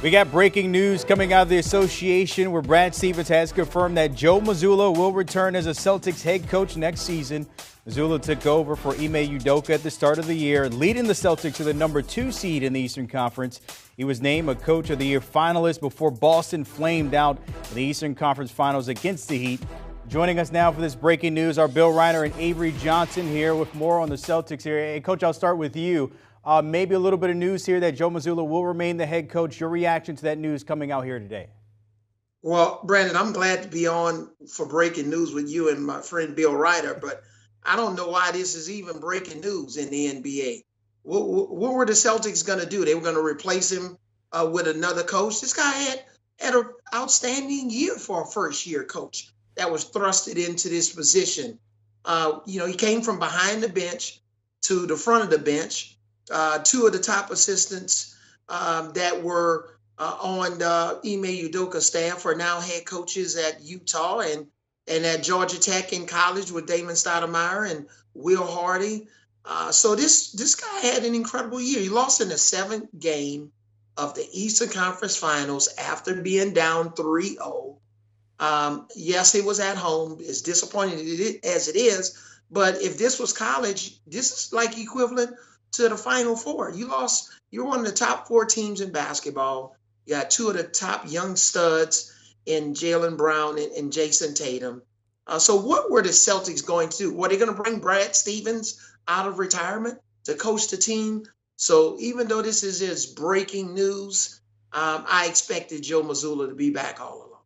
We got breaking news coming out of the association where Brad Stevens has confirmed that Joe Mazzulla will return as a Celtics head coach next season. Mazzulla took over for Ime Udoka at the start of the year, leading the Celtics to the number 2 seed in the Eastern Conference. He was named a Coach of the Year finalist before Boston flamed out in the Eastern Conference Finals against the Heat. Joining us now for this breaking news are Bill Reiner and Avery Johnson here with more on the Celtics here. Hey, Coach, I'll start with you. Maybe a little bit of news here that Joe Mazzulla will remain the head coach. Your reaction to that news coming out here today? Well, Brandon, I'm glad to be on for breaking news with you and my friend Bill Reiner, but I don't know why this is even breaking news in the NBA. What were the Celtics going to do? They were going to replace him with another coach. This guy had an outstanding year for a first-year coach that was thrusted into this position. He came from behind the bench to the front of the bench. 2 of the top assistants that were on the Ime Udoka staff are now head coaches at Utah and at Georgia Tech in college with Damon Stoudemire and Will Hardy. So this guy had an incredible year. He lost in the 7th game of the Eastern Conference Finals after being down 3-0. Yes, it was at home, as disappointing as it is, but if this was college, this is like equivalent to the Final Four. You're one of the top 4 teams in basketball. You got 2 of the top young studs in Jaylen Brown and Jason Tatum. So what were the Celtics going to do? Were they going to bring Brad Stevens out of retirement to coach the team? So even though this is his breaking news, I expected Joe Mazzulla to be back all along.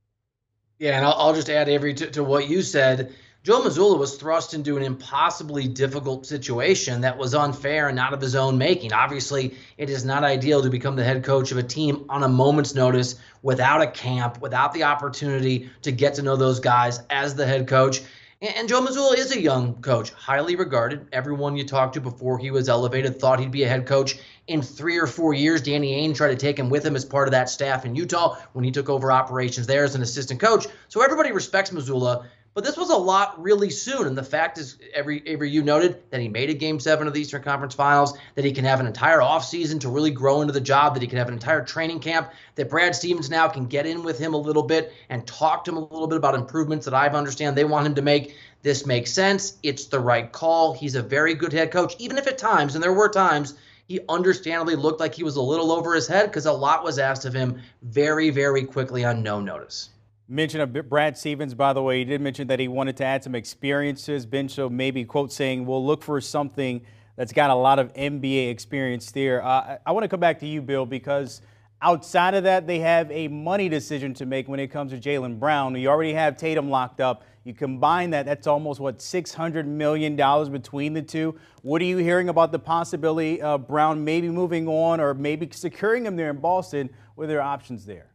Yeah, and I'll just add, Avery, to what you said. Joe Mazzulla was thrust into an impossibly difficult situation that was unfair and not of his own making. Obviously, it is not ideal to become the head coach of a team on a moment's notice without a camp, without the opportunity to get to know those guys as the head coach. And Joe Mazzulla is a young coach, highly regarded. Everyone you talked to before he was elevated thought he'd be a head coach in 3 or 4 years. Danny Ainge tried to take him with him as part of that staff in Utah when he took over operations there as an assistant coach. So everybody respects Mazzulla. But this was a lot really soon, and the fact is, Avery, you noted that he made a Game 7 of the Eastern Conference Finals, that he can have an entire offseason to really grow into the job, that he can have an entire training camp, that Brad Stevens now can get in with him a little bit and talk to him a little bit about improvements that I understand they want him to make. This makes sense. It's the right call. He's a very good head coach, even if at times, and there were times, he understandably looked like he was a little over his head because a lot was asked of him very, very quickly on no notice. Mention of Brad Stevens, by the way, he did mention that he wanted to add some experience to his bench, so maybe, quote, saying, we'll look for something that's got a lot of NBA experience there. I want to come back to you, Bill, because outside of that, they have a money decision to make when it comes to Jaylen Brown. You already have Tatum locked up. You combine that, that's almost, $600 million between the two. What are you hearing about the possibility of Brown maybe moving on or maybe securing him there in Boston? What are their options there?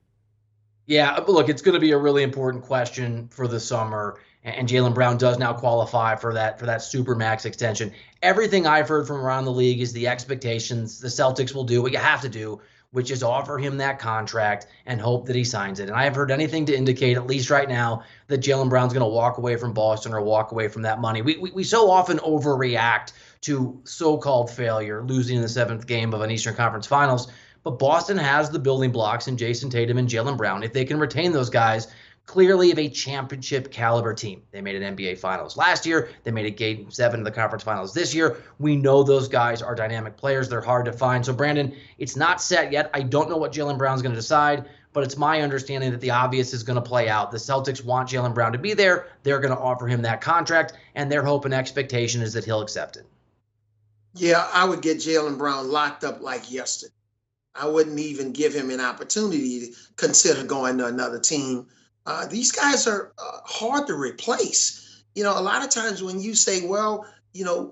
Yeah, but look, it's going to be a really important question for the summer, and Jaylen Brown does now qualify for that Supermax extension. Everything I've heard from around the league is the expectations the Celtics will do what you have to do, which is offer him that contract and hope that he signs it. And I haven't heard anything to indicate, at least right now, that Jaylen Brown's going to walk away from Boston or walk away from that money. We so often overreact to so-called failure, losing in the 7th game of an Eastern Conference Finals. But Boston has the building blocks in Jason Tatum and Jaylen Brown. If they can retain those guys, clearly of a championship caliber team. They made an NBA Finals last year. They made a Game 7 of the Conference Finals this year. We know those guys are dynamic players. They're hard to find. So, Brandon, it's not set yet. I don't know what Jaylen Brown's going to decide, but it's my understanding that the obvious is going to play out. The Celtics want Jaylen Brown to be there. They're going to offer him that contract, and their hope and expectation is that he'll accept it. Yeah, I would get Jaylen Brown locked up like yesterday. I wouldn't even give him an opportunity to consider going to another team. These guys are hard to replace. A lot of times when you say, well,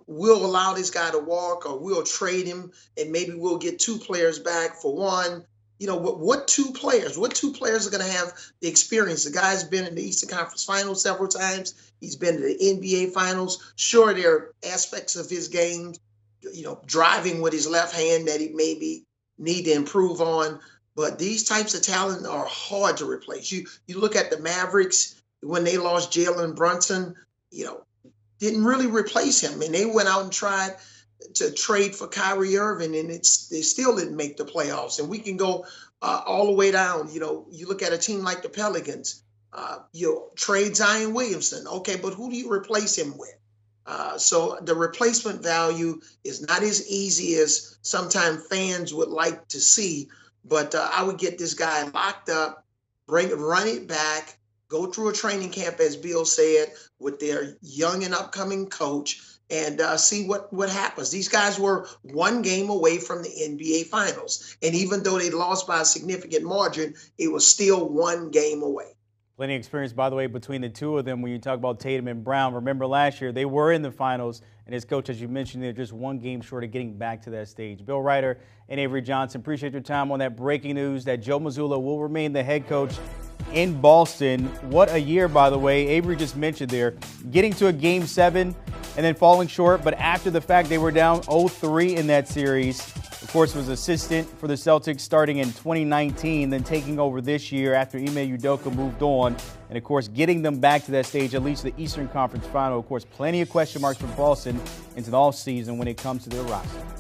we'll allow this guy to walk or we'll trade him and maybe we'll get 2 players back for one. What 2 players? What 2 players are going to have the experience? The guy's been in the Eastern Conference Finals several times. He's been to the NBA Finals. Sure, there are aspects of his game, driving with his left hand that he maybe need to improve on, but these types of talent are hard to replace. You look at the Mavericks when they lost Jalen Brunson, didn't really replace him, and they went out and tried to trade for Kyrie Irving, and they still didn't make the playoffs. And we can go all the way down. You look at a team like the Pelicans. Trade Zion Williamson. Okay, but who do you replace him with? So the replacement value is not as easy as sometimes fans would like to see. But I would get this guy locked up, run it back, go through a training camp, as Bill said, with their young and upcoming coach, and see what happens. These guys were one game away from the NBA Finals. And even though they lost by a significant margin, it was still one game away. Plenty of experience, by the way, between the two of them when you talk about Tatum and Brown. Remember last year, they were in the finals, and as coach, as you mentioned, they're just one game short of getting back to that stage. Bill Ryder and Avery Johnson, appreciate your time on that breaking news that Joe Mazzulla will remain the head coach in Boston. What a year, by the way. Avery just mentioned there, getting to a Game 7 and then falling short, but after the fact, they were down 0-3 in that series. Of course, was assistant for the Celtics starting in 2019, then taking over this year after Ime Udoka moved on. And, of course, getting them back to that stage, at least the Eastern Conference Final. Of course, plenty of question marks for Boston into the offseason when it comes to their roster.